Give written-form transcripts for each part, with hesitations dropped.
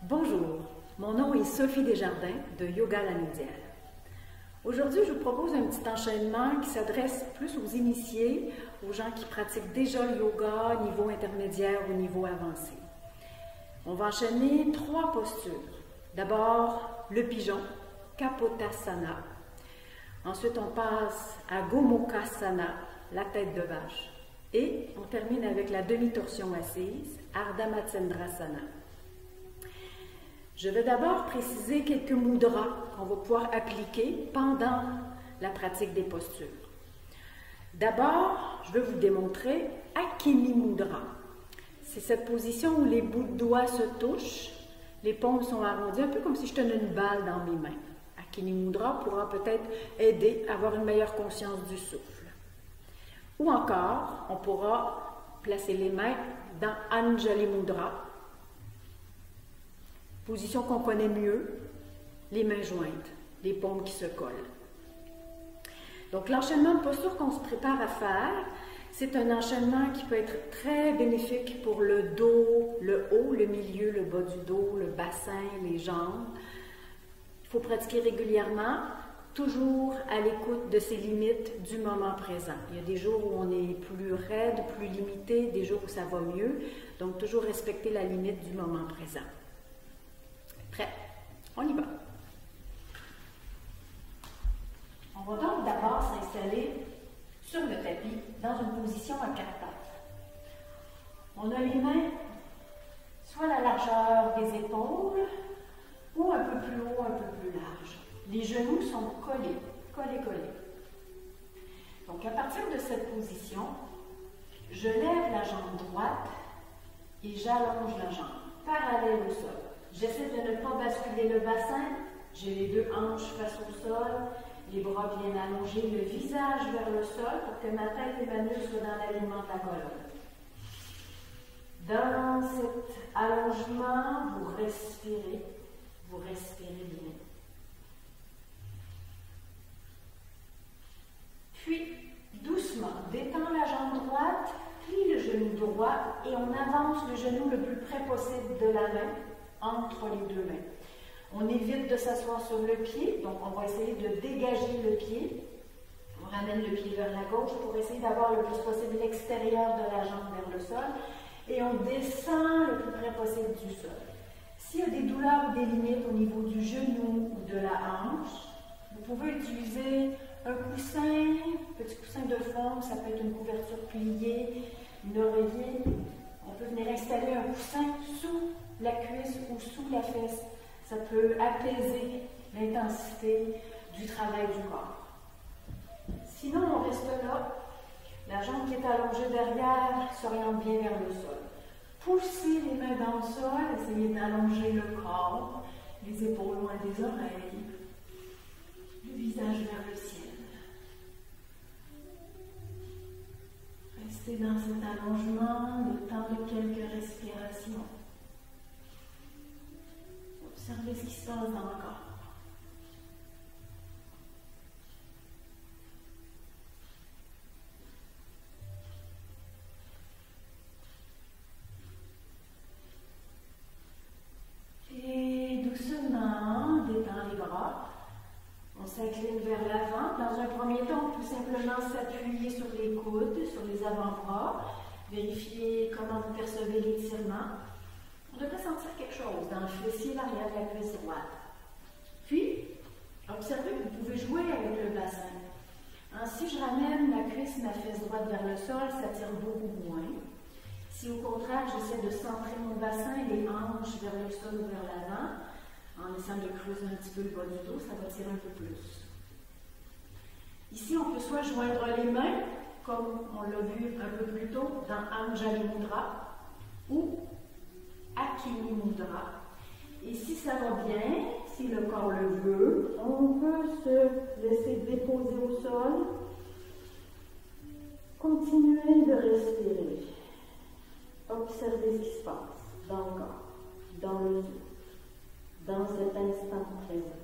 Bonjour, mon nom est Sophie Desjardins de Yoga La Médiale. Aujourd'hui, je vous propose un petit enchaînement qui s'adresse plus aux initiés, aux gens qui pratiquent déjà le yoga niveau intermédiaire ou niveau avancé. On va enchaîner 3 postures. D'abord, le pigeon, Kapotasana. Ensuite, on passe à Gomukhasana, la tête de vache. Et on termine avec la demi-torsion assise, Ardha Matsyendrasana. Je vais d'abord préciser quelques mudras qu'on va pouvoir appliquer pendant la pratique des postures. D'abord, je vais vous démontrer Akini Mudra. C'est cette position où les bouts de doigts se touchent, les paumes sont arrondies, un peu comme si je tenais une balle dans mes mains. Akini Mudra pourra peut-être aider à avoir une meilleure conscience du souffle. Ou encore, on pourra placer les mains dans Anjali Mudra, position qu'on connaît mieux, les mains jointes, les paumes qui se collent. Donc l'enchaînement de posture qu'on se prépare à faire, c'est un enchaînement qui peut être très bénéfique pour le dos, le haut, le milieu, le bas du dos, le bassin, les jambes. Il faut pratiquer régulièrement, toujours à l'écoute de ses limites du moment présent. Il y a des jours où on est plus raide, plus limité, des jours où ça va mieux. Donc toujours respecter la limite du moment présent. Prêt? On y va. On va donc d'abord s'installer sur le tapis dans une position à 4 pattes. On a les mains soit à la largeur des épaules ou un peu plus haut, un peu plus large. Les genoux sont collés, collés. Donc à partir de cette position, je lève la jambe droite et j'allonge la jambe parallèle au sol. J'essaie de ne pas basculer le bassin, j'ai les 2 hanches face au sol, les bras viennent allonger le visage vers le sol pour que ma tête et ma nuque soient dans l'alignement de la colonne. Dans cet allongement, vous respirez bien. Puis, doucement, détends la jambe droite, plie le genou droit et on avance le genou le plus près possible de la main, entre les 2 mains. On évite de s'asseoir sur le pied, donc on va essayer de dégager le pied. On ramène le pied vers la gauche pour essayer d'avoir le plus possible l'extérieur de la jambe vers le sol et on descend le plus près possible du sol. S'il y a des douleurs ou des limites au niveau du genou ou de la hanche, vous pouvez utiliser un coussin, petit coussin de forme, ça peut être une couverture pliée, une oreiller. On peut venir installer un coussin sous la cuisse ou sous la fesse. Ça peut apaiser l'intensité du travail du corps. Sinon, on reste là. La jambe qui est allongée derrière s'oriente bien vers le sol. Poussez les mains dans le sol, essayez d'allonger le corps, les épaules loin des oreilles, le visage vers le ciel. Restez dans cet allongement le temps de quelques respirations. Observez ce qui se passe dans le corps. Et doucement, détend les bras. On s'incline vers l'avant. Dans un premier temps, on peut simplement s'appuyer sur les coudes, sur les avant-bras. Vérifier comment vous percevez l'étirement. On devrait sentir quelque chose dans le fessier, l'arrière de la cuisse droite. Puis, observez que vous pouvez jouer avec le bassin. Si je ramène ma cuisse, ma fesse droite vers le sol, ça tire beaucoup moins. Si au contraire, j'essaie de centrer mon bassin et les hanches vers le sol ou vers l'avant, en essayant de creuser un petit peu le bas du dos, ça va tirer un peu plus. Ici, on peut soit joindre les mains, comme on l'a vu un peu plus tôt dans Anjali Mudra, ou Akini Mudra. Et si ça va bien, si le corps le veut, on peut se laisser déposer au sol. Continuez de respirer. Observez ce qui se passe dans le corps, dans le souffle, dans cet instant présent.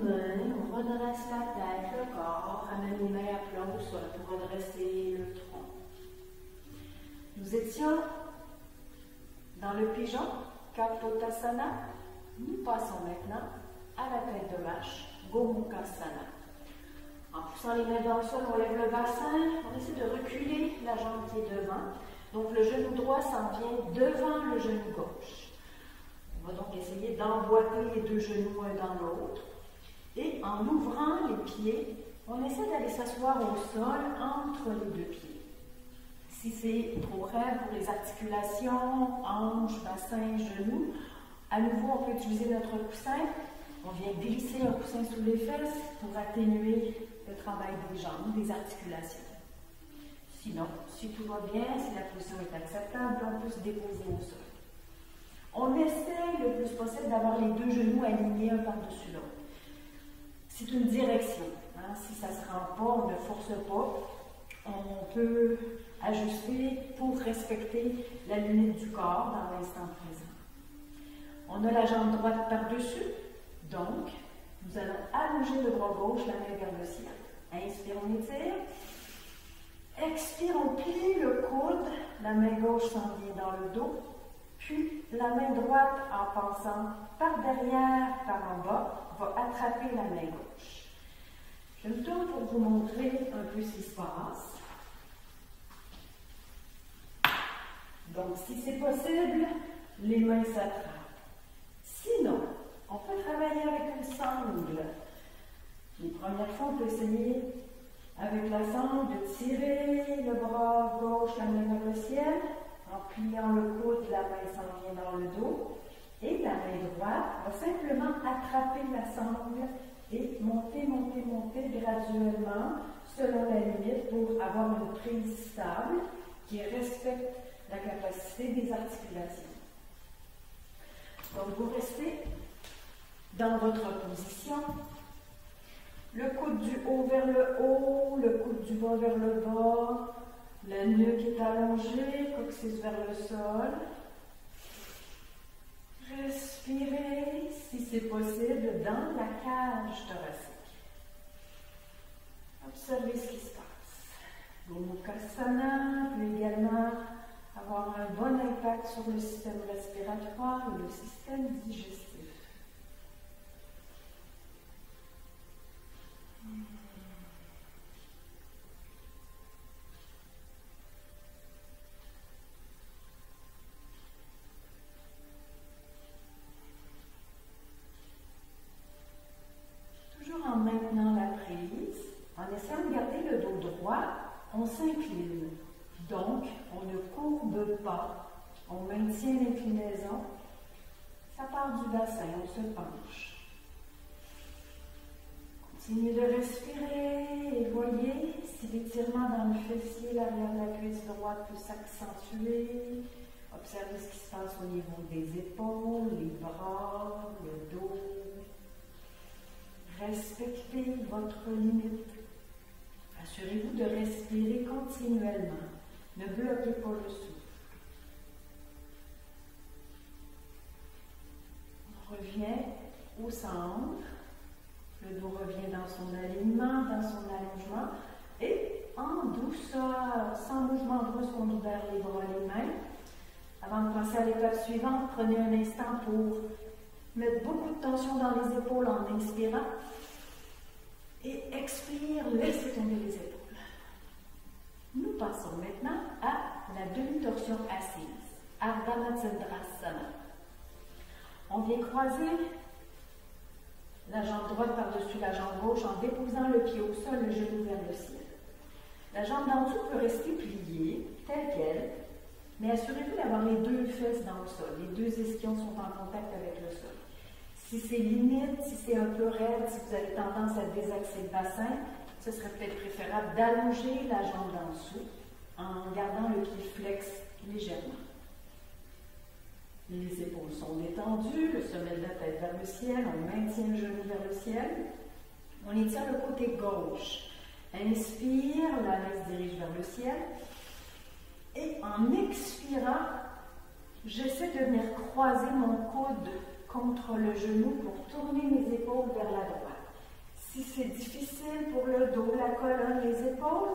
mains, on redresse la tête, le corps, ramène les mains à plat au sol pour redresser le tronc. Nous étions dans le pigeon, Kapotasana. Nous passons maintenant à la tête de vache, Gomukhasana. En poussant les mains dans le sol, on lève le bassin, on essaie de reculer la jambe qui est devant. Donc le genou droit s'en vient devant le genou gauche. On va donc essayer d'emboîter les deux genoux un dans l'autre. Et en ouvrant les pieds, on essaie d'aller s'asseoir au sol entre les deux pieds. Si c'est trop raide pour les articulations, hanches, bassin, genoux, à nouveau on peut utiliser notre coussin. On vient glisser un coussin sous les fesses pour atténuer le travail des jambes, des articulations. Sinon, si tout va bien, si la position est acceptable, on peut se déposer au sol. On essaie le plus possible d'avoir les deux genoux alignés un par-dessus l'autre. C'est une direction. Hein? Si ça ne se rend pas, on ne force pas. On peut ajuster pour respecter la limite du corps dans l'instant présent. On a la jambe droite par-dessus. Donc, nous allons allonger le bras gauche, la main vers le ciel. Inspire, on étire. Expire, on plie le coude. La main gauche s'en vient dans le dos. Puis, la main droite, en passant par derrière, par en bas, va attraper la main gauche. Je me tourne pour vous montrer un peu ce qui se passe. Donc, si c'est possible, les mains s'attrapent. Sinon, on peut travailler avec une sangle. Les premières fois, on peut essayer avec la sangle de tirer le bras gauche, la main vers le ciel. En pliant le coude, la main s'en vient dans le dos. Et la main droite va simplement attraper la sangle et monter, monter, monter graduellement selon la limite pour avoir une prise stable qui respecte la capacité des articulations. Donc, vous restez dans votre position. Le coude du haut vers le haut, le coude du bas vers le bas. La nuque est allongée, coccyx vers le sol. Respirez, si c'est possible, dans la cage thoracique. Observez ce qui se passe. Gomukhasana peut également avoir un bon impact sur le système respiratoire et le système digestif. Toujours en maintenant la prise, en essayant de garder le dos droit, on s'incline. Donc, on ne courbe pas, on maintient l'inclinaison, ça part du bassin, on se penche. Continuez de respirer et voyez si l'étirement dans le fessier, l'arrière de la cuisse droite peut s'accentuer. Observez ce qui se passe au niveau des épaules, les bras, le dos. Respectez votre limite. Assurez-vous de respirer continuellement. Ne bloquez pas le souffle. On revient au centre. Le dos revient dans son alignement, dans son allongement. Et en douceur, sans mouvement brusque, on libère les bras et les mains. Avant de passer à l'étape suivante, prenez un instant pour mettre beaucoup de tension dans les épaules en inspirant. Et expire, laissez tomber les épaules. Nous passons maintenant à la demi-torsion assise, Ardha Matsyendrasana. On vient croiser la jambe droite par-dessus la jambe gauche en déposant le pied au sol, le genou vers le ciel. La jambe d'en dessous peut rester pliée, telle qu'elle, mais assurez-vous d'avoir les deux fesses dans le sol. Les deux ischions sont en contact avec le sol. Si c'est limite, si c'est un peu raide, si vous avez tendance à désaxer le bassin, ce serait peut-être préférable d'allonger la jambe d'en dessous en gardant le pied flex légèrement. Les épaules sont détendues, le sommet de la tête vers le ciel, on maintient le genou vers le ciel. On étire le côté gauche. Inspire, la main se dirige vers le ciel. Et en expirant, j'essaie de venir croiser mon coude contre le genou pour tourner mes épaules vers la droite. Si c'est difficile pour le dos, la colonne, les épaules,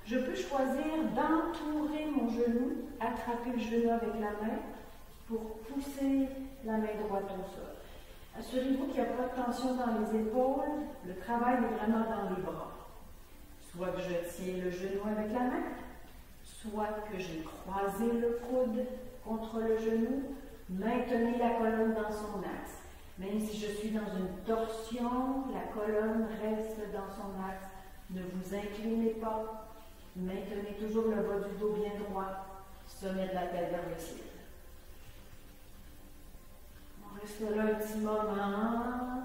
je peux choisir d'entourer mon genou, attraper le genou avec la main pour pousser la main droite au sol. Assurez-vous qu'il n'y a pas de tension dans les épaules, le travail est vraiment dans les bras. Soit que je tiens le genou avec la main, soit que j'ai croisé le coude contre le genou, maintenez la colonne dans son axe. Même si je suis dans une torsion, la colonne reste dans son axe. Ne vous inclinez pas. Maintenez toujours le bas du dos bien droit, sommet de la tête vers le ciel. On reste là un petit moment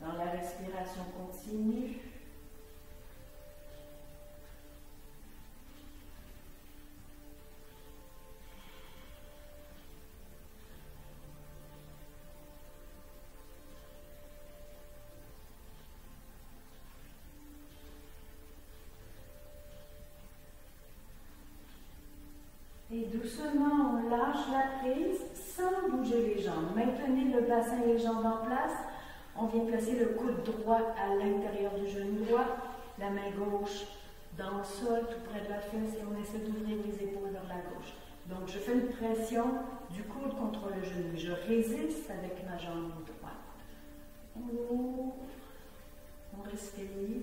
dans la respiration continue. Et doucement, on lâche la prise sans bouger les jambes. Maintenez le bassin et les jambes en place. On vient placer le coude droit à l'intérieur du genou droit, la main gauche dans le sol, tout près de la fesse, et on essaie d'ouvrir les épaules vers la gauche. Donc, je fais une pression du coude contre le genou. Je résiste avec ma jambe droite. On ouvre, on respire.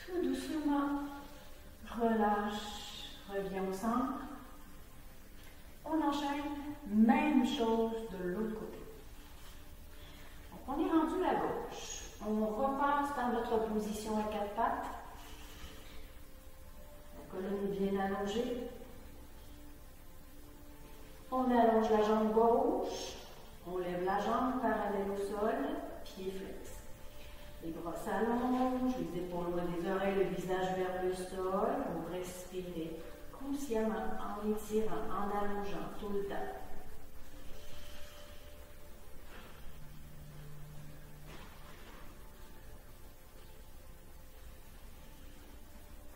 Tout doucement, relâche, reviens au centre. On enchaîne, même chose de l'autre côté. Donc, on est rendu à gauche. On repasse dans notre position à quatre pattes. La colonne est bien allongée. On allonge la jambe gauche. On lève la jambe parallèle au sol, pied flex. Les bras s'allongent, les épaules loin des oreilles, le visage vers le sol. On respire consciemment en étirant, en allongeant tout le temps.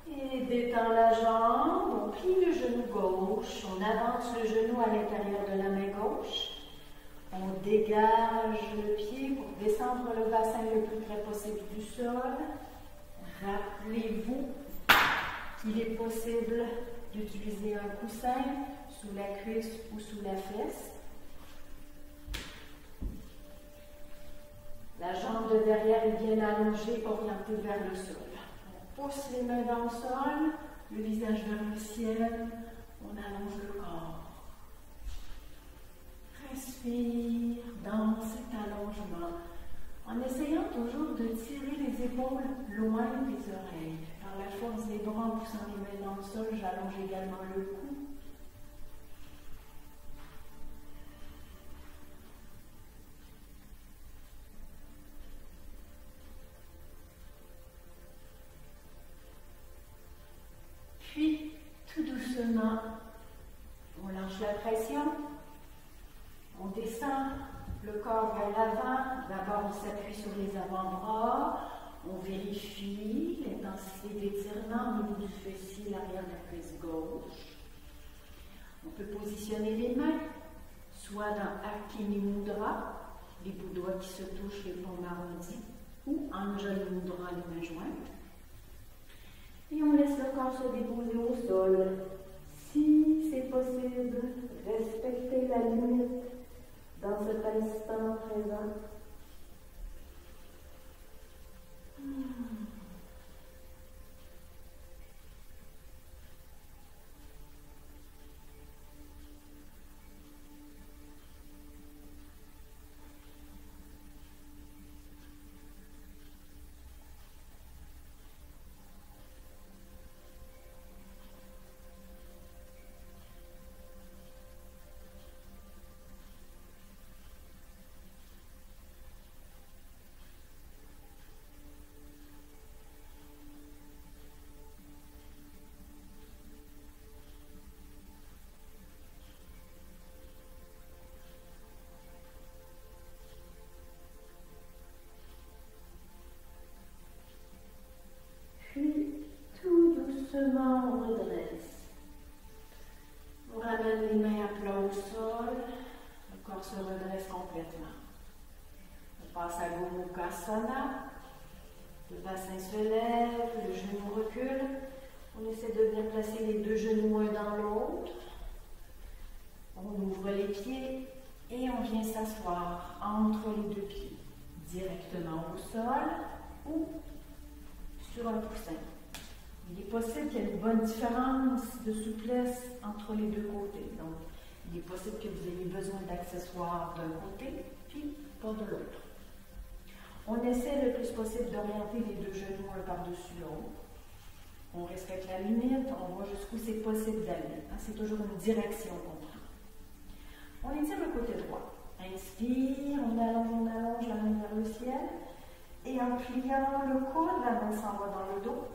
Et détend la jambe, on plie le genou gauche, on avance le genou à l'intérieur de la main gauche. On dégage le pied pour descendre le bassin le plus près possible du sol. Rappelez-vous qu'il est possible d'utiliser un coussin sous la cuisse ou sous la fesse. La jambe de derrière est bien allongée, orientée vers le sol. On pousse les mains dans le sol, le visage vers le ciel, on allonge le corps. Respire dans cet allongement, en essayant toujours de tirer les épaules loin des oreilles. Par la force des bras, en poussant les mains dans le sol, j'allonge également le cou. Puis, tout doucement, on lâche la pression. On descend le corps vers l'avant. D'abord, on s'appuie sur les avant-bras. On vérifie l'intensité d'étirement au niveau du fessier, l'arrière de la cuisse gauche. On peut positionner les mains, soit dans Akini Mudra, les bouts de doigts qui se touchent, les paumes arrondies, ou Anjali Mudra, les mains jointes. Et on laisse le corps se déposer au sol. Si c'est possible, respectez la limite dans cet instant présent. passe à Gomukhasana. Le bassin se lève, le genou recule. On essaie de bien placer les deux genoux un dans l'autre. On ouvre les pieds et on vient s'asseoir entre les deux pieds, directement au sol ou sur un coussin. Il est possible qu'il y ait une bonne différence de souplesse entre les deux côtés. Donc, il est possible que vous ayez besoin d'accessoires d'un côté, puis pas de l'autre. On essaie le plus possible d'orienter les deux genoux un par-dessus l'autre. On respecte la limite, on voit jusqu'où c'est possible d'aller. C'est toujours une direction qu'on prend. On étire le côté droit. Inspire, on allonge la main vers le ciel. Et en pliant le coude, la main s'en va dans le dos.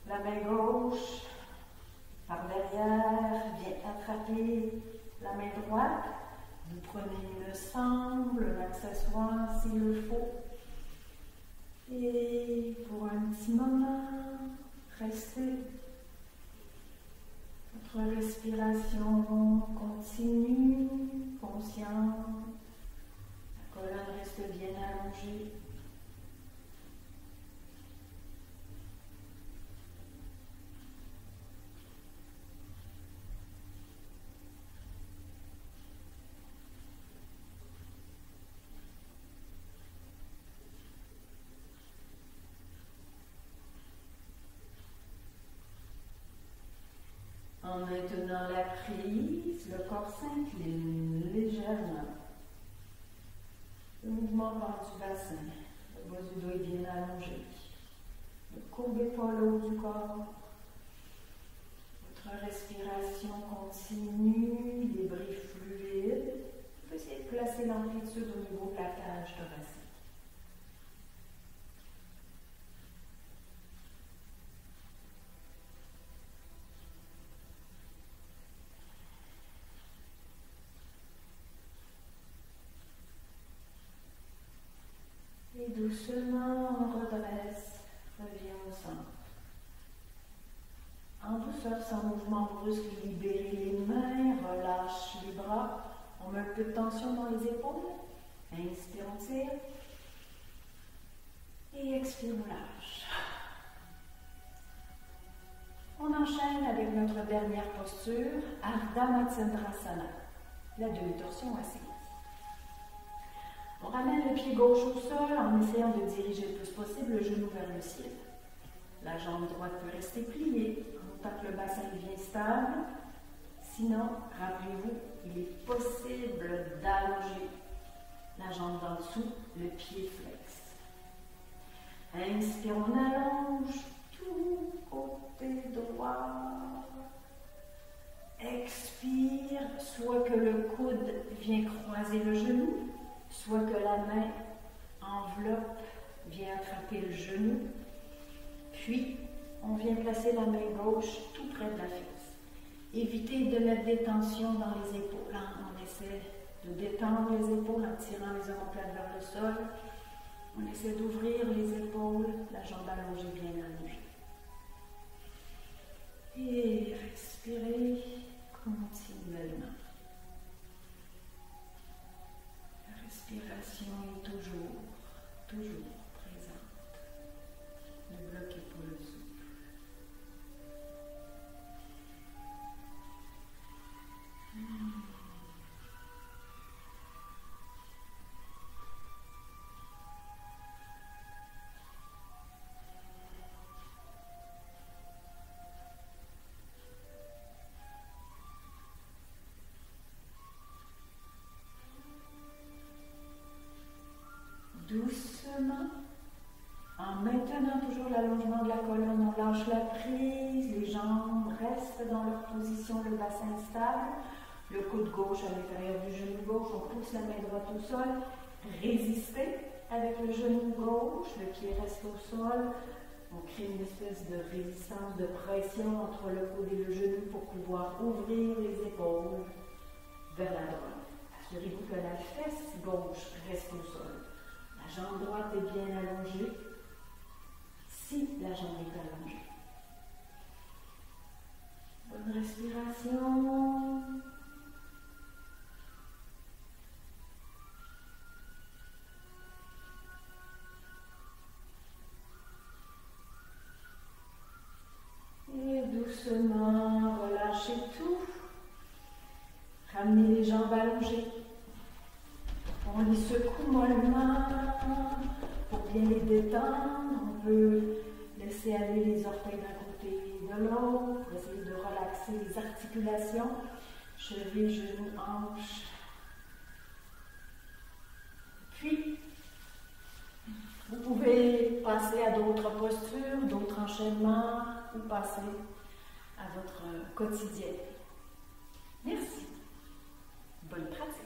La main gauche, par derrière, vient attraper la main droite. Vous prenez une sangle, un accessoire s'il le faut. Et pour un petit moment, restez. Votre respiration continue, consciente. La colonne reste bien allongée. En maintenant la prise, le corps s'incline légèrement. Le mouvement part du bassin. Le bas du dos est bien allongé. Ne courbez pas le haut du corps. Votre respiration continue, les bris fluides. Vous pouvez essayer de placer l'amplitude au niveau de la cage thoracique. Et doucement, on redresse, revient au centre. En douceur, sans mouvement brusque, libérez les mains, relâche les bras. On met un peu de tension dans les épaules. Inspire, on tire. Et expire, on lâche. On enchaîne avec notre dernière posture, Ardha Matsyendrasana, la demi-torsion assise. On ramène le pied gauche au sol en essayant de diriger le plus possible le genou vers le ciel. La jambe droite peut rester pliée en tant que le bassin devient stable. Sinon, rappelez-vous, il est possible d'allonger la jambe d'en dessous, le pied flex. Inspire, on allonge tout côté droit. Expire, soit que le coude vient croiser le genou, soit que la main enveloppe, vient attraper le genou, puis on vient placer la main gauche tout près de la fesse. Évitez de mettre des tensions dans les épaules. On essaie de détendre les épaules en tirant les omoplates vers le sol. On essaie d'ouvrir les épaules, la jambe allongée, bien allongée. Et respirez continuellement. La respiration est toujours présente. Ne bloquez pas le souffle. Doucement, en maintenant toujours l'allongement de la colonne, on lâche la prise, les jambes restent dans leur position, le bassin stable, le coude gauche à l'intérieur du genou gauche, on pousse la main droite au sol, résistez avec le genou gauche, le pied reste au sol, on crée une espèce de résistance, de pression entre le coude et le genou pour pouvoir ouvrir les épaules vers la droite. Assurez-vous que la fesse gauche reste au sol. La jambe droite est bien allongée, si la jambe est allongée. Bonne respiration. tout mollement pour bien les détendre. On peut laisser aller les orteils d'un côté et de l'autre, essayer de relaxer les articulations, chevilles, genoux, hanches. Puis, vous pouvez passer à d'autres postures, d'autres enchaînements ou passer à votre quotidien. Merci. Bonne pratique.